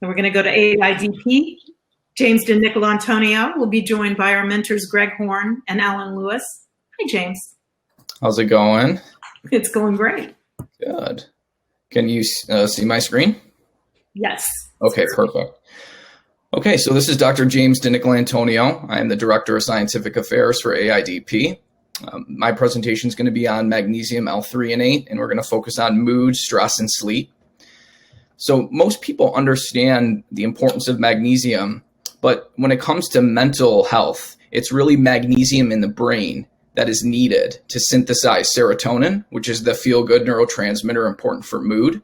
And we're going to go to AIDP. James DeNicolantonio will be joined by our mentors, Greg Horn and Alan Lewis. Hi, James. How's it going? It's going great. Good. Can you see my screen? Yes. Okay, perfect. Okay, so this is Dr. James DeNicolantonio. I am the Director of Scientific Affairs for AIDP. My presentation is going to be on magnesium L-threonate, and we're going to focus on mood, stress, and sleep. So most people understand the importance of magnesium, but when it comes to mental health, it's really magnesium in the brain that is needed to synthesize serotonin, which is the feel-good neurotransmitter important for mood.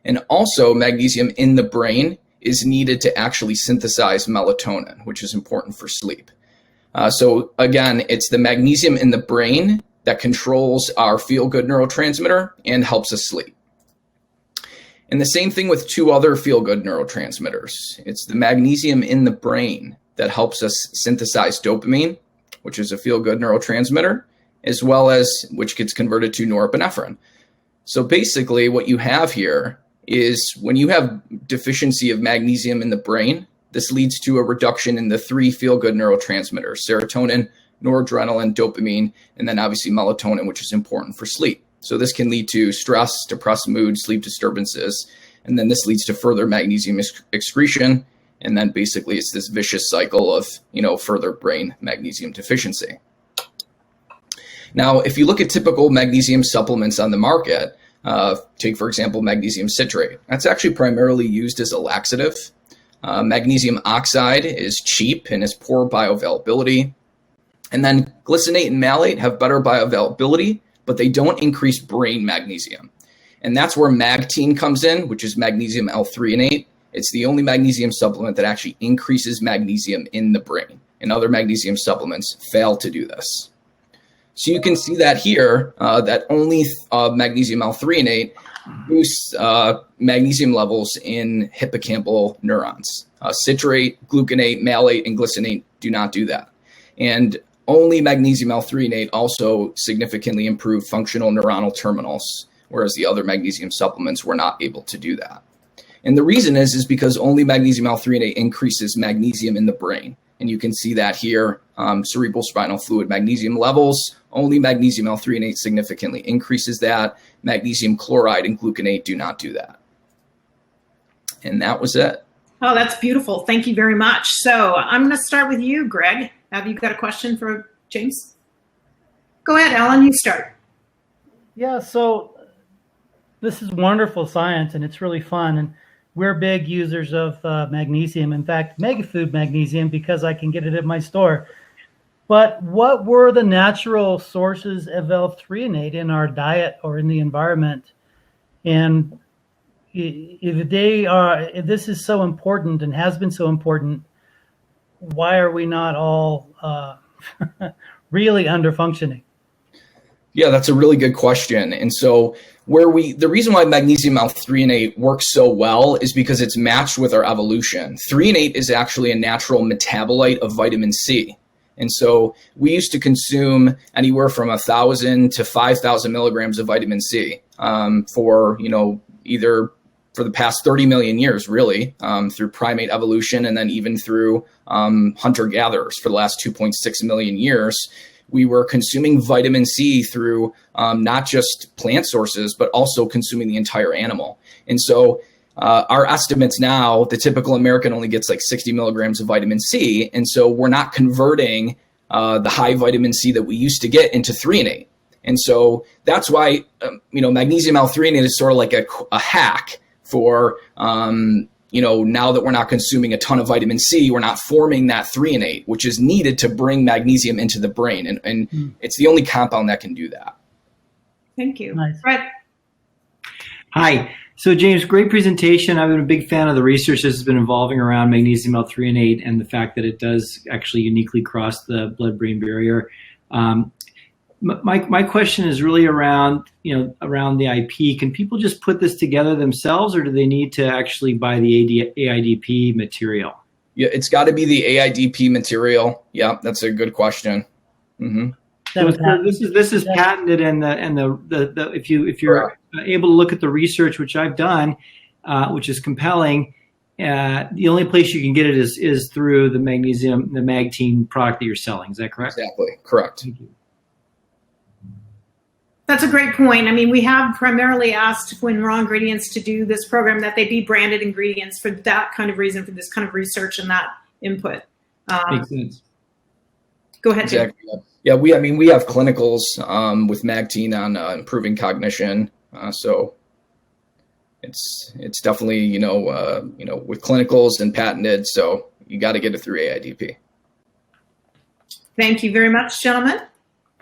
And also magnesium in the brain is needed to actually synthesize melatonin, which is important for sleep. So again, it's the magnesium in the brain that controls our feel-good neurotransmitter and helps us sleep. And the same thing with two other feel-good neurotransmitters. It's the magnesium in the brain that helps us synthesize dopamine, which is a feel-good neurotransmitter, as well as which gets converted to norepinephrine. So basically what you have here is when you have deficiency of magnesium in the brain, this leads to a reduction in the three feel-good neurotransmitters, serotonin, noradrenaline, dopamine, and then obviously melatonin, which is important for sleep. So this can lead to stress, depressed mood, sleep disturbances, and then this leads to further magnesium excretion. And then basically it's this vicious cycle of, further brain magnesium deficiency. Now, if you look at typical magnesium supplements on the market, take, for example, magnesium citrate. That's actually primarily used as a laxative. Magnesium oxide is cheap and has poor bioavailability. And then glycinate and malate have better bioavailability, but they don't increase brain magnesium. And that's where megtein comes in, which is magnesium L-threonate. It's the only magnesium supplement that actually increases magnesium in the brain. And other magnesium supplements fail to do this. So you can see that here, that only magnesium L-threonate boosts magnesium levels in hippocampal neurons. Citrate, gluconate, malate, and glycinate do not do that. And only magnesium L-threonate also significantly improved functional neuronal terminals, whereas the other magnesium supplements were not able to do that. And the reason is because only magnesium L-threonate increases magnesium in the brain. And you can see that here, cerebral spinal fluid magnesium levels, only magnesium L-threonate significantly increases that. Magnesium chloride and gluconate do not do that. And that was it. Oh, that's beautiful. Thank you very much. So I'm going to start with you, Greg. Have you got a question for James? Go ahead, Alan, you start. Yeah, so this is wonderful science, and it's really fun. And we're big users of magnesium. In fact, MegaFood magnesium, because I can get it at my store. But what were the natural sources of L-threonate in our diet or in the environment? And if this is so important and has been so important, why are we not all really under functioning? Yeah, that's a really good question. And so the reason why magnesium L-threonate works so well is because it's matched with our evolution. Threonate is actually a natural metabolite of vitamin C. And so we used to consume anywhere from 1,000 to 5,000 milligrams of vitamin C for the past 30 million years, really, through primate evolution, and then even through hunter-gatherers for the last 2.6 million years. We were consuming vitamin C through not just plant sources, but also consuming the entire animal. And so our estimates now, the typical American only gets like 60 milligrams of vitamin C. And so we're not converting the high vitamin C that we used to get into threonate. And so that's why, magnesium L-threonate is sort of like a hack for, now that we're not consuming a ton of vitamin C, we're not forming that threonate, which is needed to bring magnesium into the brain. And it's the only compound that can do that. Thank you. Nice. Brett. Hi. So James, great presentation. I've been a big fan of the research that's been involving around magnesium L-threonate and the fact that it does actually uniquely cross the blood-brain barrier. My question is really around the IP. Can people just put this together themselves, or do they need to actually buy the AIDP material? Yeah, it's got to be the AIDP material. Yeah, that's a good question. Mm-hmm. So this is patented, and if you're able to look at the research which I've done, which is compelling, the only place you can get it is through the megtein product that you're selling. Is that correct? Exactly, correct. Thank you. That's a great point. I mean, we have primarily asked when raw ingredients to do this program that they be branded ingredients for that kind of reason, for this kind of research and that input. Makes sense. Go ahead, Jim. Exactly. Yeah, we have clinicals with megtein on improving cognition. So it's definitely with clinicals and patented. So you got to get it through AIDP. Thank you very much, gentlemen.